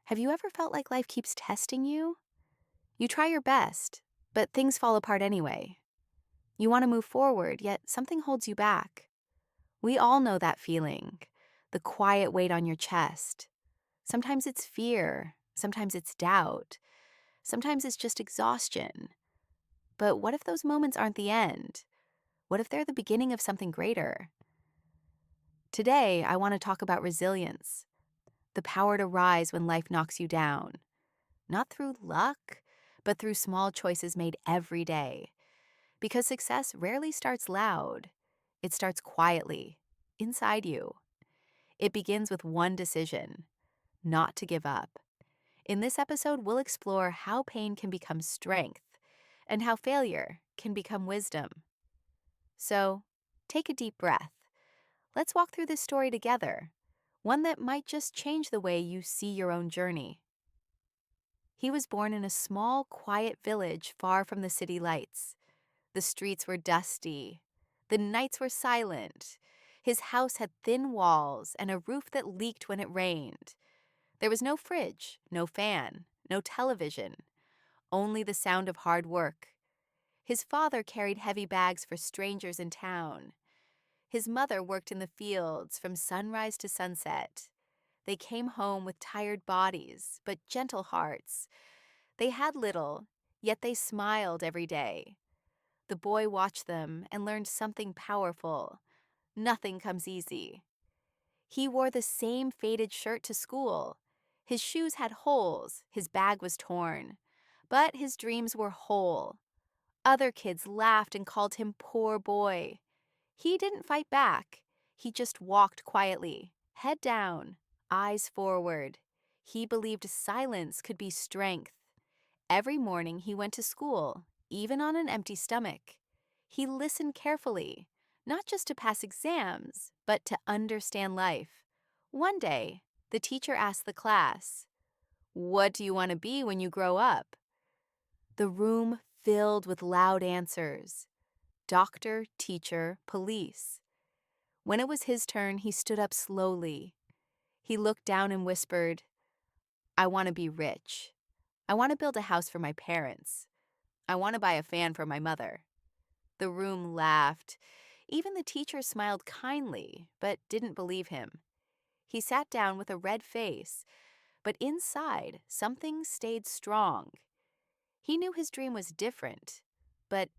Have you ever felt like life keeps testing you? You try your best, but things fall apart anyway. You want to move forward, yet something holds you back. We all know that feeling, the quiet weight on your chest. Sometimes it's fear, sometimes it's doubt, sometimes it's just exhaustion. But what if those moments aren't the end? What if they're the beginning of something greater? Today, I want to talk about resilience, the power to rise when life knocks you down. Not through luck, but through small choices made every day. Because success rarely starts loud, it starts quietly, inside you. It begins with one decision: not to give up. In this episode, we'll explore how pain can become strength and how failure can become wisdom. So, take a deep breath. Let's walk through this story together, one that might just change the way you see your own journey. He was born in a small, quiet village far from the city lights. The streets were dusty. The nights were silent. His house had thin walls and a roof that leaked when it rained. There was no fridge, no fan, no television, only the sound of hard work. His father carried heavy bags for strangers in town. His mother worked in the fields from sunrise to sunset. They came home with tired bodies, but gentle hearts. They had little, yet they smiled every day. The boy watched them and learned something powerful. Nothing comes easy. He wore the same faded shirt to school. His shoes had holes, his bag was torn. But his dreams were whole. Other kids laughed and called him poor boy. He didn't fight back. He just walked quietly, head down, eyes forward. He believed silence could be strength. Every morning he went to school, even on an empty stomach. He listened carefully, not just to pass exams, but to understand life. One day, the teacher asked the class, "What do you want to be when you grow up?" The room filled with loud answers: doctor, teacher, police. When it was his turn, he stood up slowly. He looked down and whispered, "I want to be rich. I want to build a house for my parents. I want to buy a fan for my mother." The room laughed. Even the teacher smiled kindly, but didn't believe him. He sat down with a red face, but inside, something stayed strong. He knew his dream was different, but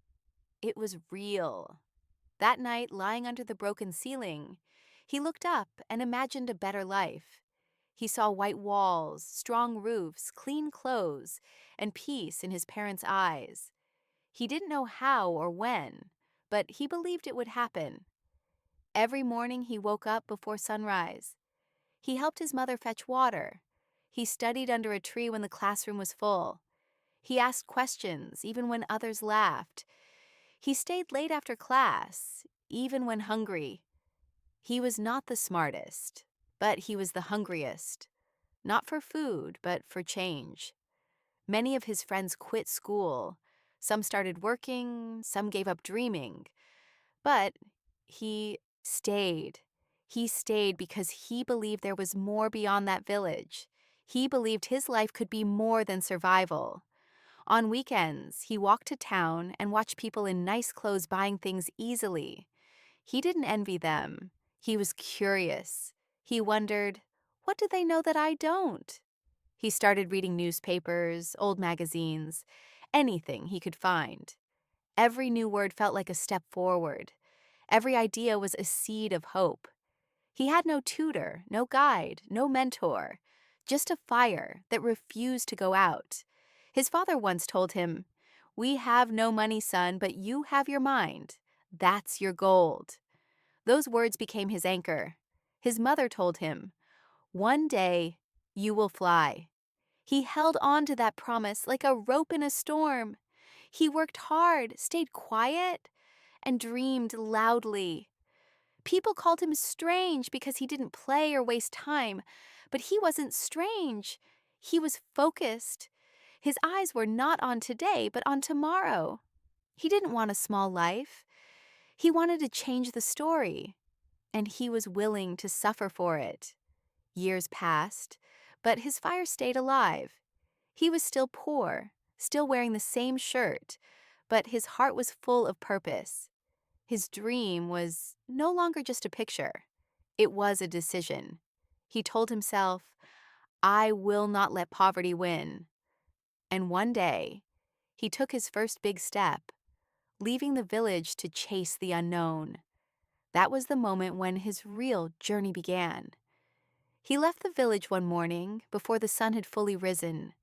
it was real. That night, lying under the broken ceiling, he looked up and imagined a better life. He saw white walls, strong roofs, clean clothes, and peace in his parents' eyes. He didn't know how or when, but he believed it would happen. Every morning he woke up before sunrise. He helped his mother fetch water. He studied under a tree when the classroom was full. He asked questions even when others laughed. He stayed late after class, even when hungry. He was not the smartest, but he was the hungriest. Not for food, but for change. Many of his friends quit school. Some started working, some gave up dreaming. But he stayed. He stayed because he believed there was more beyond that village. He believed his life could be more than survival. On weekends, he walked to town and watched people in nice clothes buying things easily. He didn't envy them. He was curious. He wondered, what do they know that I don't? He started reading newspapers, old magazines, anything he could find. Every new word felt like a step forward. Every idea was a seed of hope. He had no tutor, no guide, no mentor, just a fire that refused to go out. His father once told him, "We have no money, son, but you have your mind. That's your gold." Those words became his anchor. His mother told him, "One day you will fly." He held on to that promise like a rope in a storm. He worked hard, stayed quiet, and dreamed loudly. People called him strange because he didn't play or waste time, but he wasn't strange. He was focused. His eyes were not on today, but on tomorrow. He didn't want a small life. He wanted to change the story, and he was willing to suffer for it. Years passed, But his fire stayed alive. He was still poor, still wearing the same shirt, but his heart was full of purpose. His dream was no longer just a picture. It was a decision. He told himself, I will not let poverty win. And one day, he took his first big step, leaving the village to chase the unknown. That was the moment when his real journey began. He left the village one morning before the sun had fully risen.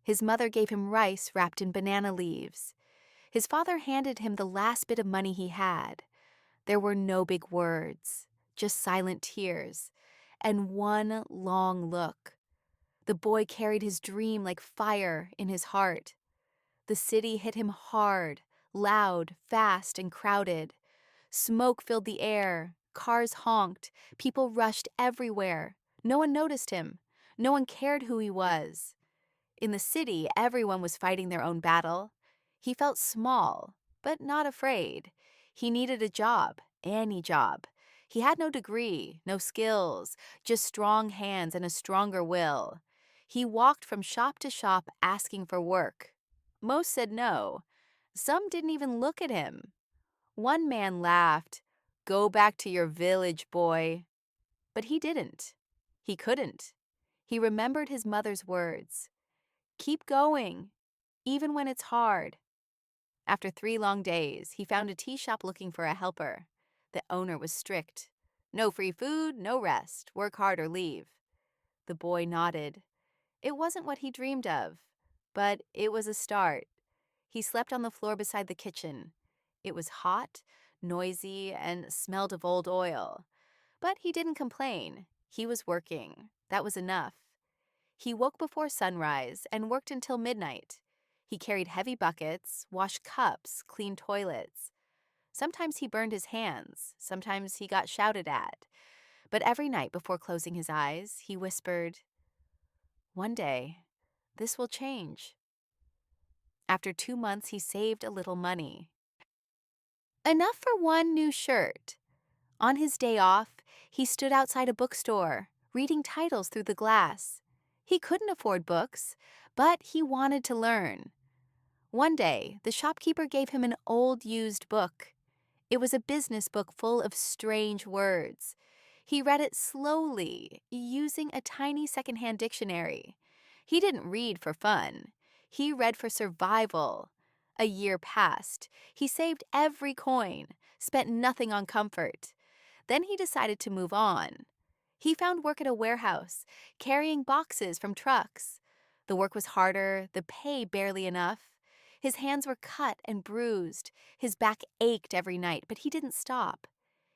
His mother gave him rice wrapped in banana leaves. His father handed him the last bit of money he had. There were no big words, just silent tears, and one long look. The boy carried his dream like fire in his heart. The city hit him hard, loud, fast, and crowded. Smoke filled the air, cars honked, people rushed everywhere. No one noticed him. No one cared who he was. In the city, everyone was fighting their own battle. He felt small, but not afraid. He needed a job, any job. He had no degree, no skills, just strong hands and a stronger will. He walked from shop to shop asking for work. Most said no. Some didn't even look at him. One man laughed, "Go back to your village, boy." But he didn't. He couldn't. He remembered his mother's words. Keep going, even when it's hard. After 3 long days, he found a tea shop looking for a helper. The owner was strict. No free food, no rest, work hard or leave. The boy nodded. It wasn't what he dreamed of, but it was a start. He slept on the floor beside the kitchen. It was hot, noisy, and smelled of old oil. But he didn't complain. He was working. That was enough. He woke before sunrise and worked until midnight. He carried heavy buckets, washed cups, cleaned toilets. Sometimes he burned his hands. Sometimes he got shouted at. But every night before closing his eyes, he whispered, "One day, this will change." After 2 months, he saved a little money. Enough for one new shirt. On his day off, he stood outside a bookstore, reading titles through the glass. He couldn't afford books, but he wanted to learn. One day, the shopkeeper gave him an old used book. It was a business book full of strange words. He read it slowly, using a tiny secondhand dictionary. He didn't read for fun. He read for survival. A year passed. He saved every coin, spent nothing on comfort. Then he decided to move on. He found work at a warehouse, carrying boxes from trucks. The work was harder, the pay barely enough. His hands were cut and bruised. His back ached every night, but he didn't stop.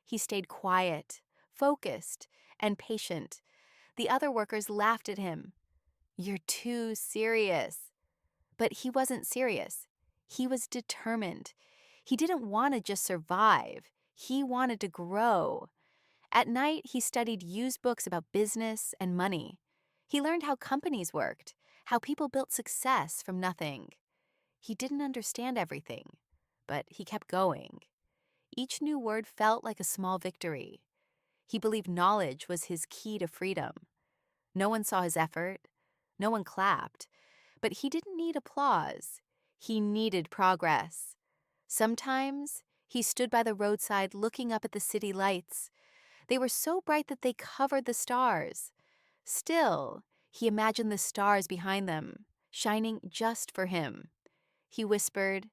He stayed quiet, focused, and patient. The other workers laughed at him. "You're too serious." But he wasn't serious. He was determined. He didn't want to just survive. He wanted to grow. At night, he studied used books about business and money. He learned how companies worked, how people built success from nothing. He didn't understand everything, but he kept going. Each new word felt like a small victory. He believed knowledge was his key to freedom. No one saw his effort. No one clapped. But he didn't need applause. He needed progress. Sometimes he stood by the roadside looking up at the city lights. They were so bright that they covered the stars. Still, he imagined the stars behind them, shining just for him. He whispered,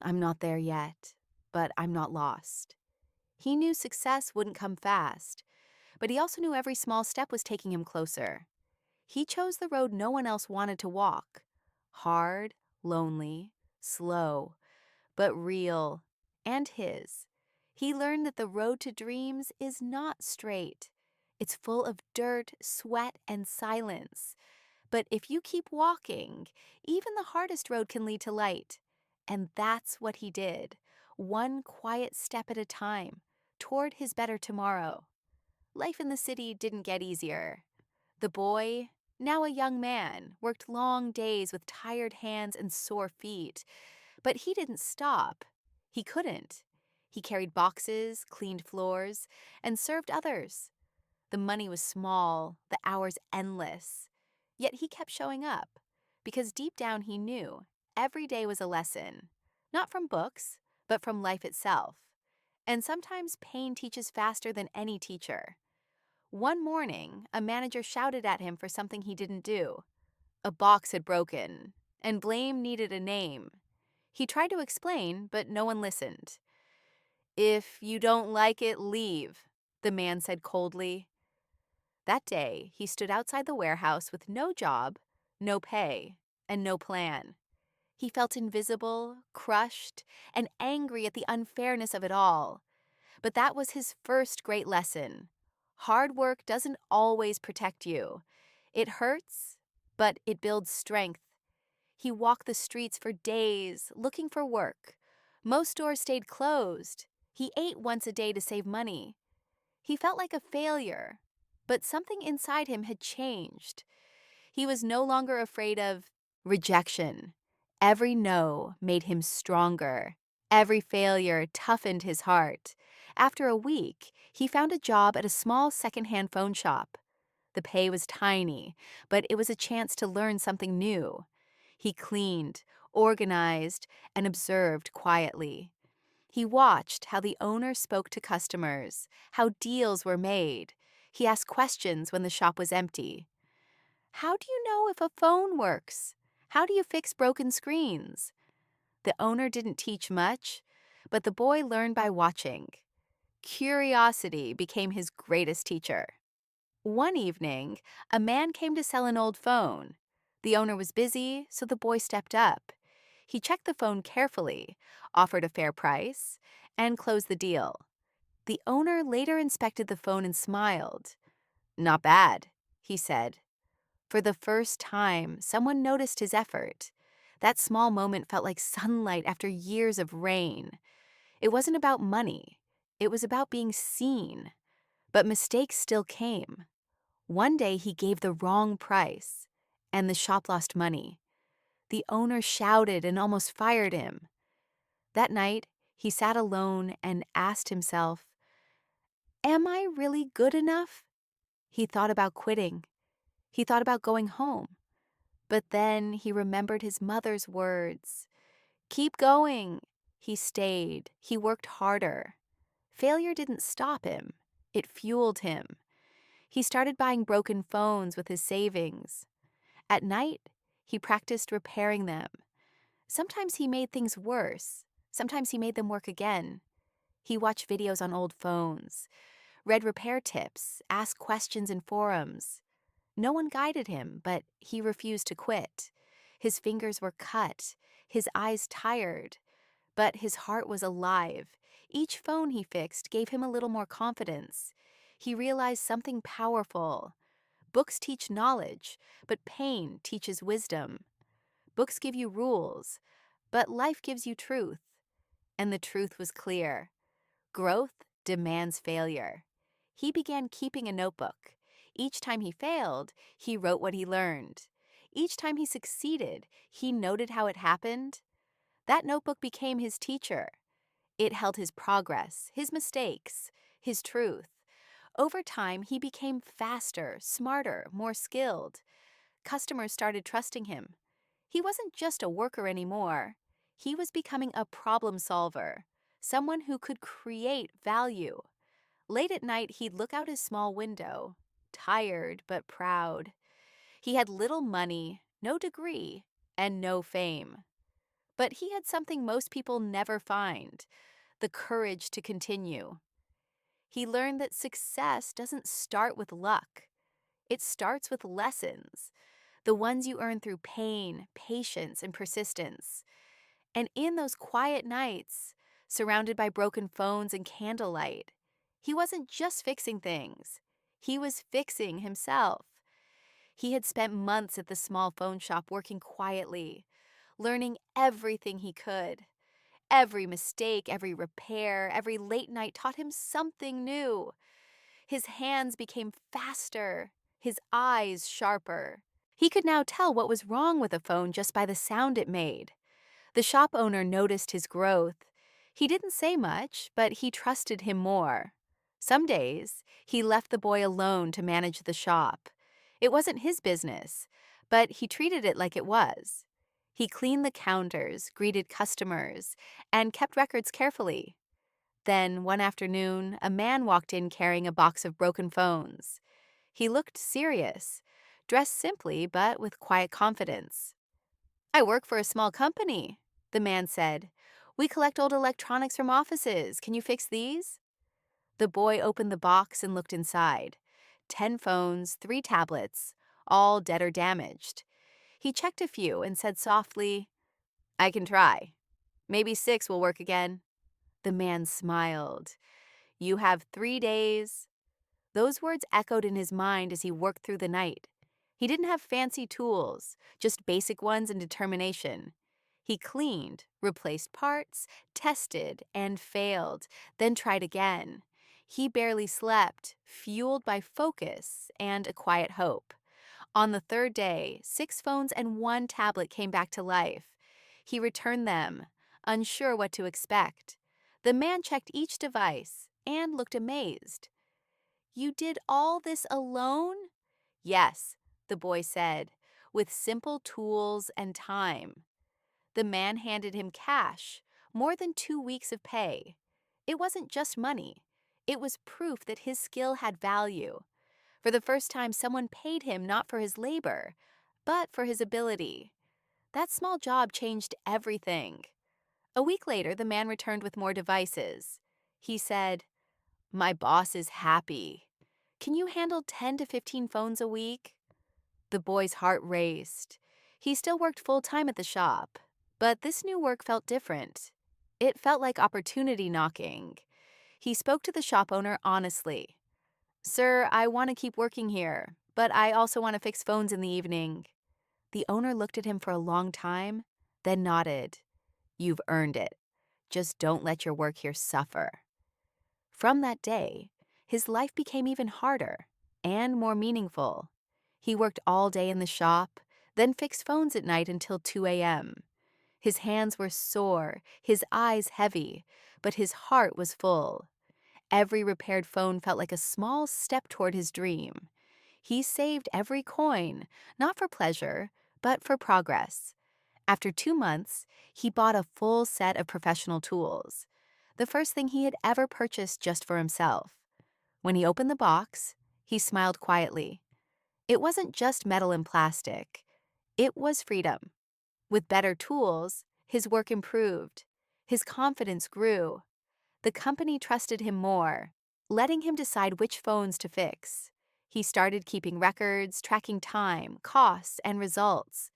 "I'm not there yet, but I'm not lost." He knew success wouldn't come fast, but he also knew every small step was taking him closer. He chose the road no one else wanted to walk. Hard, lonely, slow, but real, and his. He learned that the road to dreams is not straight. It's full of dirt, sweat, and silence. But if you keep walking, even the hardest road can lead to light. And that's what he did, one quiet step at a time, toward his better tomorrow. Life in the city didn't get easier. The boy, now a young man, worked long days with tired hands and sore feet. But he didn't stop. He couldn't. He carried boxes, cleaned floors, and served others. The money was small, the hours endless. Yet he kept showing up because deep down he knew every day was a lesson, not from books, but from life itself. And sometimes pain teaches faster than any teacher. One morning, a manager shouted at him for something he didn't do. A box had broken, and blame needed a name. He tried to explain, but no one listened. "If you don't like it, leave," the man said coldly. That day, he stood outside the warehouse with no job, no pay, and no plan. He felt invisible, crushed, and angry at the unfairness of it all. But that was his first great lesson. Hard work doesn't always protect you. It hurts, but it builds strength. He walked the streets for days, looking for work. Most stores stayed closed. He ate once a day to save money. He felt like a failure, but something inside him had changed. He was no longer afraid of rejection. Every no made him stronger. Every failure toughened his heart. After a week, he found a job at a small secondhand phone shop. The pay was tiny, but it was a chance to learn something new. He cleaned, organized, and observed quietly. He watched how the owner spoke to customers, how deals were made. He asked questions when the shop was empty. "How do you know if a phone works? How do you fix broken screens?" The owner didn't teach much, but the boy learned by watching. Curiosity became his greatest teacher. One evening, a man came to sell an old phone. The owner was busy, so the boy stepped up. He checked the phone carefully, offered a fair price, and closed the deal. The owner later inspected the phone and smiled. "Not bad," he said. For the first time, someone noticed his effort. That small moment felt like sunlight after years of rain. It wasn't about money. It was about being seen. But mistakes still came. One day he gave the wrong price, and the shop lost money. The owner shouted and almost fired him. That night, he sat alone and asked himself, "Am I really good enough?" He thought about quitting. He thought about going home. But then he remembered his mother's words. "Keep going." He stayed. He worked harder. Failure didn't stop him. It fueled him. He started buying broken phones with his savings. At night, he practiced repairing them. Sometimes he made things worse. Sometimes he made them work again. He watched videos on old phones, read repair tips, asked questions in forums. No one guided him, but he refused to quit. His fingers were cut, his eyes tired, but his heart was alive. Each phone he fixed gave him a little more confidence. He realized something powerful. Books teach knowledge, but pain teaches wisdom. Books give you rules, but life gives you truth. And the truth was clear. Growth demands failure. He began keeping a notebook. Each time he failed, he wrote what he learned. Each time he succeeded, he noted how it happened. That notebook became his teacher. It held his progress, his mistakes, his truth. Over time, he became faster, smarter, more skilled. Customers started trusting him. He wasn't just a worker anymore. He was becoming a problem solver, someone who could create value. Late at night, he'd look out his small window, tired but proud. He had little money, no degree, and no fame. But he had something most people never find: the courage to continue. He learned that success doesn't start with luck. It starts with lessons, the ones you earn through pain, patience, and persistence. And in those quiet nights, surrounded by broken phones and candlelight, he wasn't just fixing things. He was fixing himself. He had spent months at the small phone shop working quietly, learning everything he could. Every mistake, every repair, every late night taught him something new. His hands became faster, his eyes sharper. He could now tell what was wrong with a phone just by the sound it made. The shop owner noticed his growth. He didn't say much, but he trusted him more. Some days, he left the boy alone to manage the shop. It wasn't his business, but he treated it like it was. He cleaned the counters, greeted customers, and kept records carefully. Then, one afternoon, a man walked in carrying a box of broken phones. He looked serious, dressed simply but with quiet confidence. "I work for a small company," the man said. "We collect old electronics from offices. Can you fix these?" The boy opened the box and looked inside. 10 phones, 3 tablets, all dead or damaged. He checked a few and said softly, "I can try. Maybe 6 will work again." The man smiled. "You have 3 days." Those words echoed in his mind as he worked through the night. He didn't have fancy tools, just basic ones and determination. He cleaned, replaced parts, tested, and failed, then tried again. He barely slept, fueled by focus and a quiet hope. On the third day, 6 phones and 1 tablet came back to life. He returned them, unsure what to expect. The man checked each device and looked amazed. "You did all this alone?" "Yes," the boy said, "with simple tools and time." The man handed him cash, more than 2 weeks of pay. It wasn't just money. It was proof that his skill had value. For the first time, someone paid him not for his labor, but for his ability. That small job changed everything. A week later, the man returned with more devices. He said, "My boss is happy. Can you handle 10 to 15 phones a week?" The boy's heart raced. He still worked full-time at the shop, but this new work felt different. It felt like opportunity knocking. He spoke to the shop owner honestly. "Sir, I want to keep working here, but I also want to fix phones in the evening." The owner looked at him for a long time, then nodded. "You've earned it. Just don't let your work here suffer." From that day, his life became even harder and more meaningful. He worked all day in the shop, then fixed phones at night until 2 a.m. His hands were sore, his eyes heavy, but his heart was full. Every repaired phone felt like a small step toward his dream. He saved every coin, not for pleasure, but for progress. After 2 months, he bought a full set of professional tools, the first thing he had ever purchased just for himself. When he opened the box, he smiled quietly. It wasn't just metal and plastic. It was freedom. With better tools, his work improved. His confidence grew. The company trusted him more, letting him decide which phones to fix. He started keeping records, tracking time, costs, and results.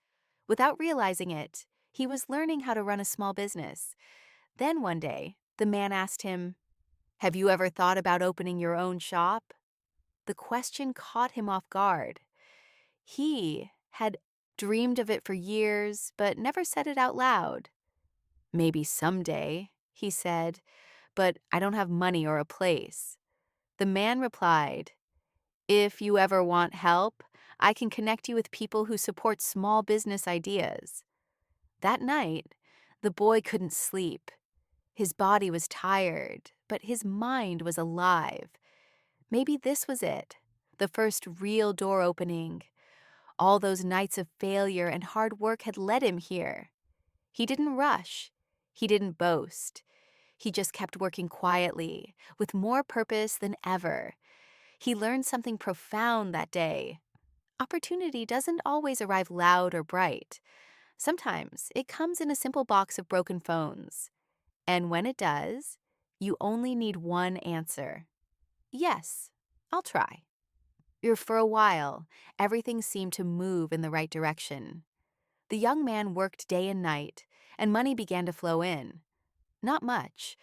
Without realizing it, he was learning how to run a small business. Then one day, the man asked him, "Have you ever thought about opening your own shop?" The question caught him off guard. He had dreamed of it for years, but never said it out loud. "Maybe someday," he said, "but I don't have money or a place." The man replied, "If you ever want help, I can connect you with people who support small business ideas." That night, the boy couldn't sleep. His body was tired, but his mind was alive. Maybe this was it, the first real door opening. All those nights of failure and hard work had led him here. He didn't rush. He didn't boast. He just kept working quietly, with more purpose than ever. He learned something profound that day. Opportunity doesn't always arrive loud or bright. Sometimes it comes in a simple box of broken phones. And when it does, you only need one answer. "Yes, I'll try." For a while, everything seemed to move in the right direction. The young man worked day and night, and money began to flow in. Not much,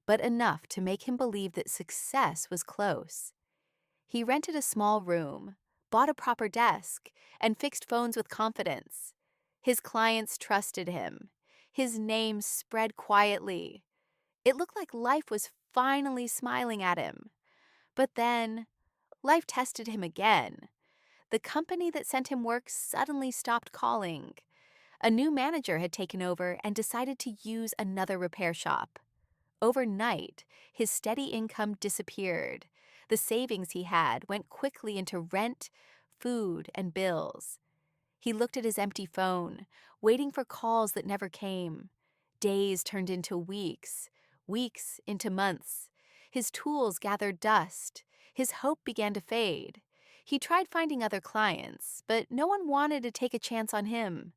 but enough to make him believe that success was close. He rented a small room, bought a proper desk, and fixed phones with confidence. His clients trusted him. His name spread quietly. It looked like life was finally smiling at him. But then, life tested him again. The company that sent him work suddenly stopped calling. A new manager had taken over and decided to use another repair shop. Overnight, his steady income disappeared. The savings he had went quickly into rent, food, and bills. He looked at his empty phone, waiting for calls that never came. Days turned into weeks, weeks into months. His tools gathered dust. His hope began to fade. He tried finding other clients, but no one wanted to take a chance on him.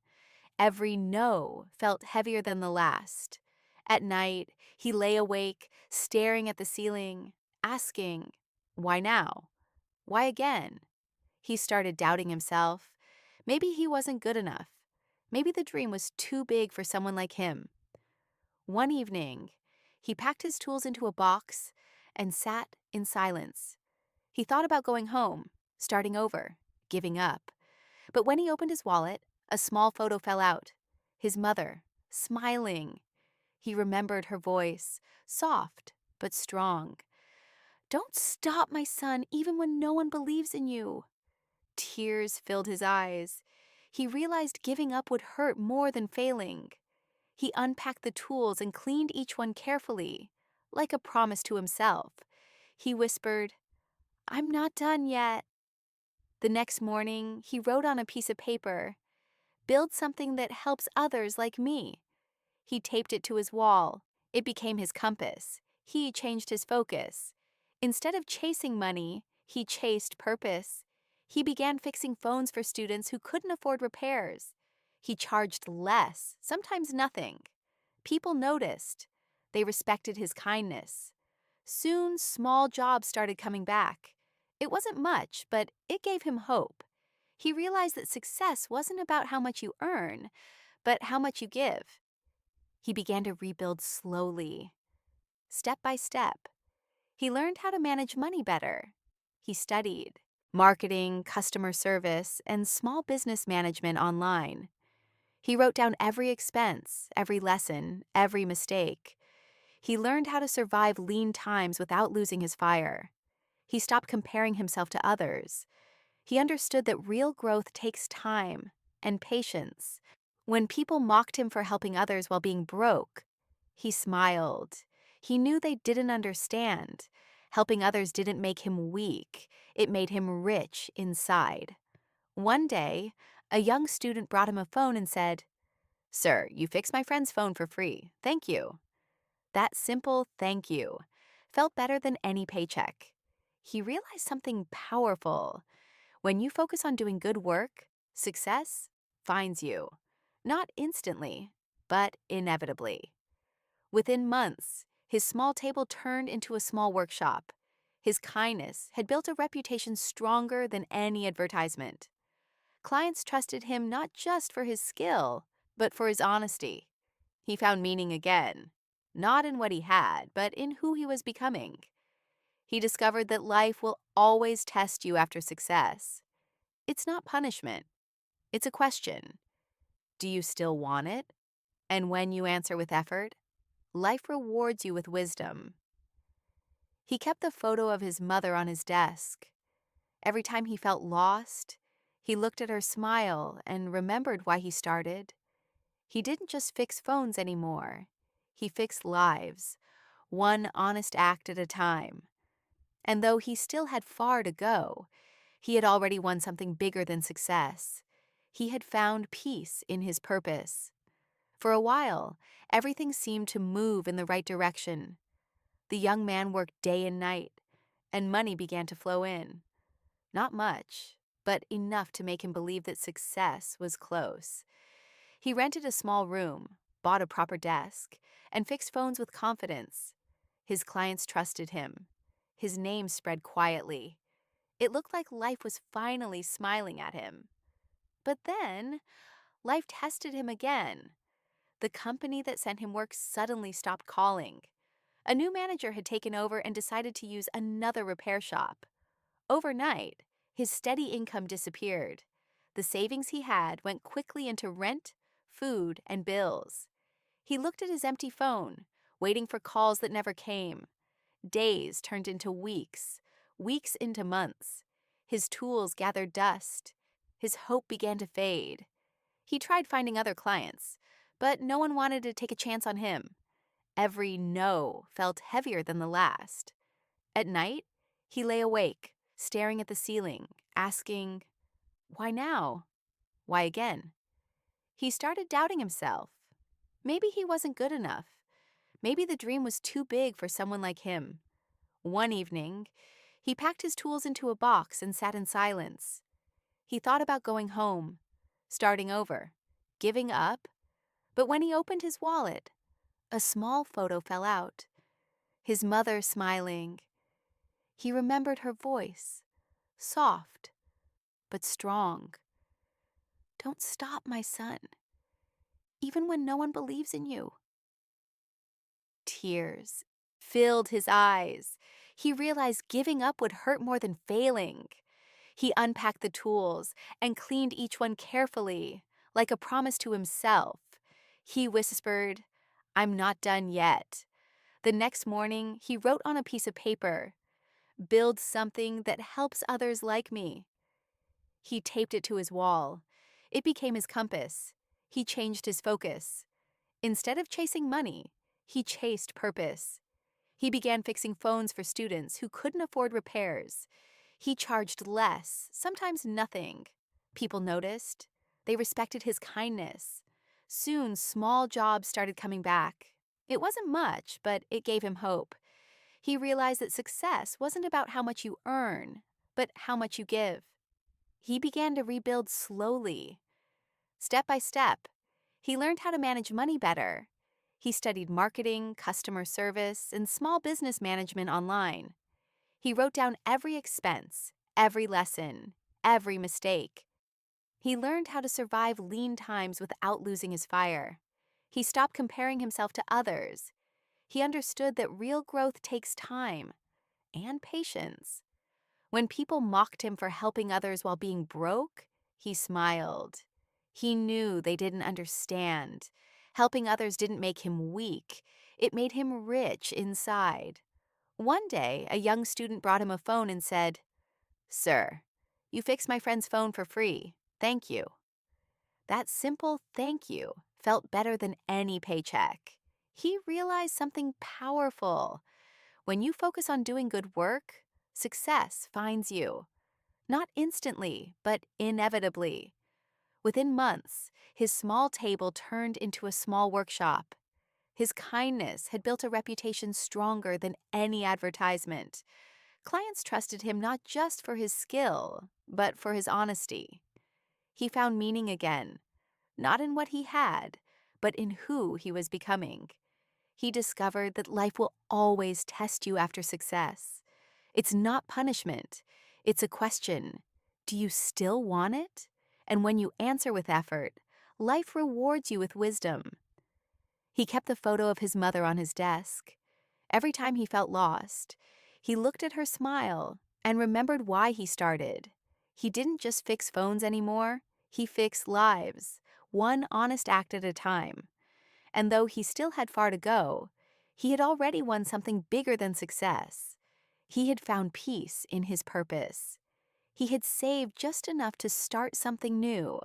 Every no felt heavier than the last. At night, he lay awake, staring at the ceiling, asking, why now? Why again? He started doubting himself. Maybe he wasn't good enough. Maybe the dream was too big for someone like him. One evening, he packed his tools into a box and sat in silence. He thought about going home, starting over, giving up. But when he opened his wallet, a small photo fell out. His mother, smiling. He remembered her voice, soft but strong. "Don't stop, my son, even when no one believes in you." Tears filled his eyes. He realized giving up would hurt more than failing. He unpacked the tools and cleaned each one carefully, like a promise to himself. He whispered, "I'm not done yet." The next morning, he wrote on a piece of paper, "Build something that helps others like me." He taped it to his wall. It became his compass. He changed his focus. Instead of chasing money, he chased purpose. He began fixing phones for students who couldn't afford repairs. He charged less, sometimes nothing. People noticed. They respected his kindness. Soon, small jobs started coming back. It wasn't much, but it gave him hope. He realized that success wasn't about how much you earn, but how much you give. He began to rebuild slowly, step by step. He learned how to manage money better. He studied marketing, customer service, and small business management online. He wrote down every expense, every lesson, every mistake. He learned how to survive lean times without losing his fire. He stopped comparing himself to others. He understood that real growth takes time and patience. When people mocked him for helping others while being broke, he smiled. He knew they didn't understand. Helping others didn't make him weak. It made him rich inside. One day, a young student brought him a phone and said, "Sir, you fixed my friend's phone for free. Thank you." That simple thank you felt better than any paycheck. He realized something powerful. When you focus on doing good work, success finds you. Not instantly, but inevitably. Within months, his small table turned into a small workshop. His kindness had built a reputation stronger than any advertisement. Clients trusted him not just for his skill, but for his honesty. He found meaning again, not in what he had, but in who he was becoming. He discovered that life will always test you after success. It's not punishment. It's a question. Do you still want it? And when you answer with effort, life rewards you with wisdom. He kept the photo of his mother on his desk. Every time he felt lost, he looked at her smile and remembered why he started. He didn't just fix phones anymore. He fixed lives, one honest act at a time. And though he still had far to go, he had already won something bigger than success. He had found peace in his purpose. For a while, everything seemed to move in the right direction. The young man worked day and night, and money began to flow in. Not much, but enough to make him believe that success was close. He rented a small room, bought a proper desk, and fixed phones with confidence. His clients trusted him. His name spread quietly. It looked like life was finally smiling at him. But then, life tested him again. The company that sent him work suddenly stopped calling. A new manager had taken over and decided to use another repair shop. Overnight, his steady income disappeared. The savings he had went quickly into rent, food, and bills. He looked at his empty phone, waiting for calls that never came. Days turned into weeks, weeks into months. His tools gathered dust. His hope began to fade. He tried finding other clients, but no one wanted to take a chance on him. Every no felt heavier than the last. At night, he lay awake, staring at the ceiling, asking, why now? Why again? He started doubting himself. Maybe he wasn't good enough. Maybe the dream was too big for someone like him. One evening, he packed his tools into a box and sat in silence. He thought about going home, starting over, giving up, but when he opened his wallet, a small photo fell out. His mother smiling. He remembered her voice, soft but strong. "Don't stop, my son, even when no one believes in you." Tears filled his eyes. He realized giving up would hurt more than failing. He unpacked the tools and cleaned each one carefully, like a promise to himself. He whispered, "I'm not done yet." The next morning, he wrote on a piece of paper, "Build something that helps others like me." He taped it to his wall. It became his compass. He changed his focus. Instead of chasing money, he chased purpose. He began fixing phones for students who couldn't afford repairs. He charged less, sometimes nothing. People noticed. They respected his kindness. Soon, small jobs started coming back. It wasn't much, but it gave him hope. He realized that success wasn't about how much you earn, but how much you give. He began to rebuild slowly, step by step. He learned how to manage money better. He studied marketing, customer service, and small business management online. He wrote down every expense, every lesson, every mistake. He learned how to survive lean times without losing his fire. He stopped comparing himself to others. He understood that real growth takes time and patience. When people mocked him for helping others while being broke, he smiled. He knew they didn't understand. Helping others didn't make him weak. It made him rich inside. One day, a young student brought him a phone and said, "Sir, you fixed my friend's phone for free. Thank you." That simple thank you felt better than any paycheck. He realized something powerful. When you focus on doing good work, success finds you. Not instantly, but inevitably. Within months, his small table turned into a small workshop. His kindness had built a reputation stronger than any advertisement. Clients trusted him not just for his skill, but for his honesty. He found meaning again, not in what he had, but in who he was becoming. He discovered that life will always test you after success. It's not punishment. It's a question. Do you still want it? And when you answer with effort, life rewards you with wisdom. He kept the photo of his mother on his desk. Every time he felt lost, he looked at her smile and remembered why he started. He didn't just fix phones anymore. He fixed lives, one honest act at a time. And though he still had far to go, he had already won something bigger than success. He had found peace in his purpose. He had saved just enough to start something new.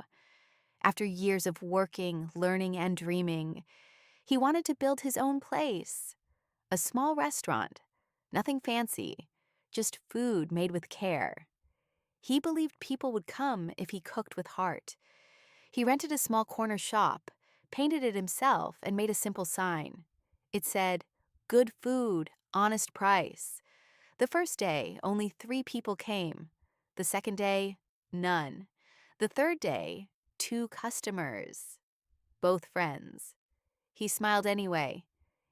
After years of working, learning, and dreaming, he wanted to build his own place. A small restaurant, nothing fancy, just food made with care. He believed people would come if he cooked with heart. He rented a small corner shop, painted it himself, and made a simple sign. It said, "Good food, honest price." The first day, only 3 people came. The second day, none. The third day, 2 customers, both friends. He smiled anyway.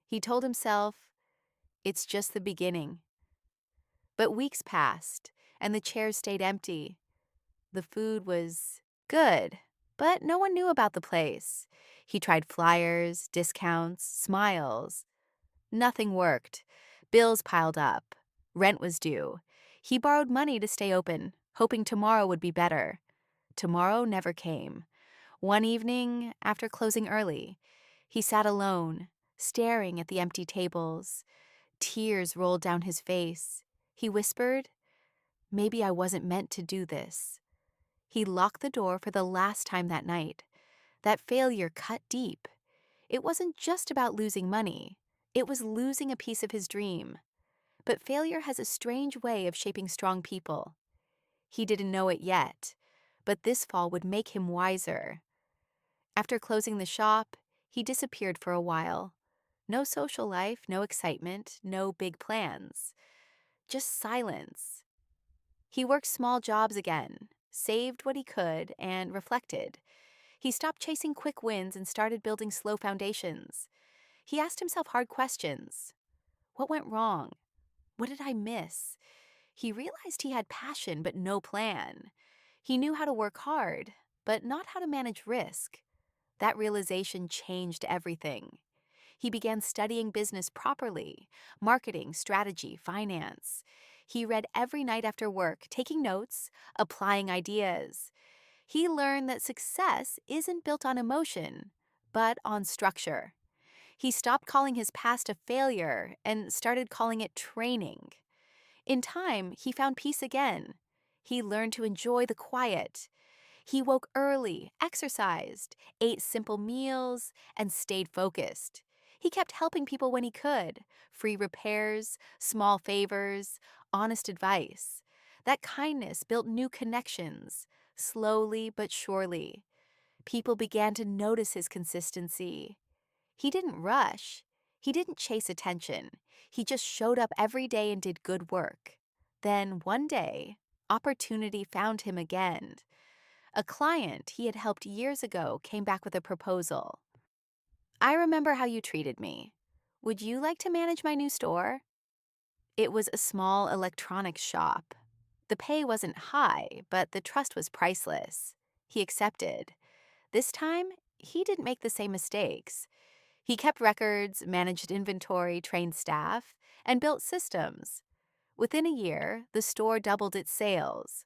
He told himself, it's just the beginning. But weeks passed, and the chairs stayed empty. The food was good, but no one knew about the place. He tried flyers, discounts, smiles. Nothing worked. Bills piled up. Rent was due. He borrowed money to stay open, hoping tomorrow would be better. Tomorrow never came. One evening, after closing early, he sat alone, staring at the empty tables. Tears rolled down his face. He whispered, "Maybe I wasn't meant to do this." He locked the door for the last time that night. That failure cut deep. It wasn't just about losing money. It was losing a piece of his dream. But failure has a strange way of shaping strong people. He didn't know it yet, but this fall would make him wiser. After closing the shop, he disappeared for a while. No social life, no excitement, no big plans. Just silence. He worked small jobs again, saved what he could, and reflected. He stopped chasing quick wins and started building slow foundations. He asked himself hard questions. What went wrong? What did I miss? He realized he had passion but no plan. He knew how to work hard, but not how to manage risk. That realization changed everything. He began studying business properly, marketing, strategy, finance. He read every night after work, taking notes, applying ideas. He learned that success isn't built on emotion, but on structure. He stopped calling his past a failure and started calling it training. In time, he found peace again. He learned to enjoy the quiet. He woke early, exercised, ate simple meals, and stayed focused. He kept helping people when he could, free repairs, small favors, honest advice. That kindness built new connections, slowly but surely. People began to notice his consistency. He didn't rush. He didn't chase attention. He just showed up every day and did good work. Then one day, opportunity found him again. A client he had helped years ago came back with a proposal. I remember how you treated me. Would you like to manage my new store? It was a small electronics shop. The pay wasn't high, but the trust was priceless. He accepted. This time, he didn't make the same mistakes. He kept records, managed inventory, trained staff, and built systems. Within a year, the store doubled its sales.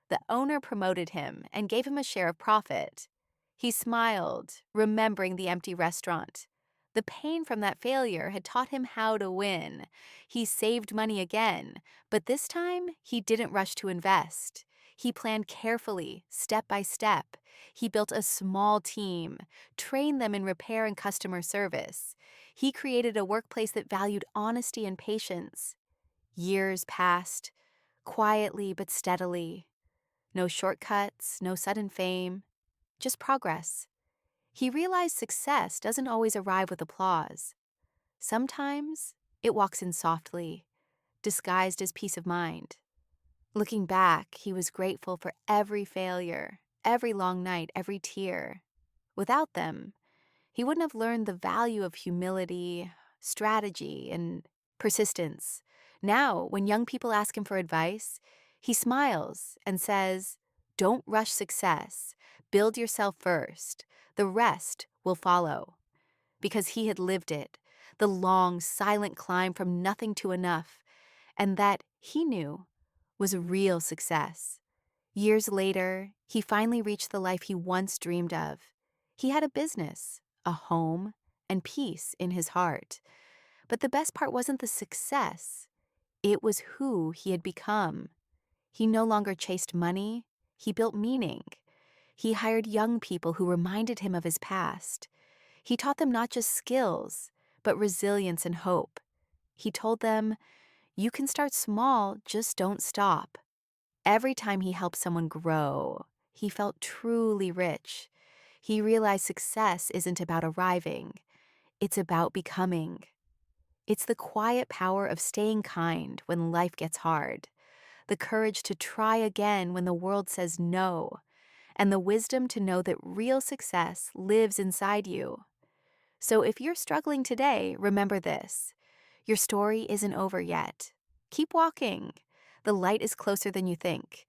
The owner promoted him and gave him a share of profit. He smiled, remembering the empty restaurant. The pain from that failure had taught him how to win. He saved money again, but this time he didn't rush to invest. He planned carefully, step by step. He built a small team, trained them in repair and customer service. He created a workplace that valued honesty and patience. Years passed, quietly but steadily. No shortcuts, no sudden fame, just progress. He realized success doesn't always arrive with applause. Sometimes it walks in softly, disguised as peace of mind. Looking back, he was grateful for every failure, every long night, every tear. Without them, he wouldn't have learned the value of humility, strategy, and persistence. Now, when young people ask him for advice, he smiles and says, "Don't rush success. Build yourself first. The rest will follow." Because he had lived it, the long, silent climb from nothing to enough, and that, he knew, was real success. Years later, he finally reached the life he once dreamed of. He had a business, a home, and peace in his heart. But the best part wasn't the success. It was who he had become. He no longer chased money. He built meaning. He hired young people who reminded him of his past. He taught them not just skills, but resilience and hope. He told them, "You can start small, just don't stop." Every time he helped someone grow, he felt truly rich. He realized success isn't about arriving, it's about becoming. It's the quiet power of staying kind when life gets hard, the courage to try again when the world says no, and the wisdom to know that real success lives inside you. So if you're struggling today, remember this: your story isn't over yet. Keep walking. The light is closer than you think.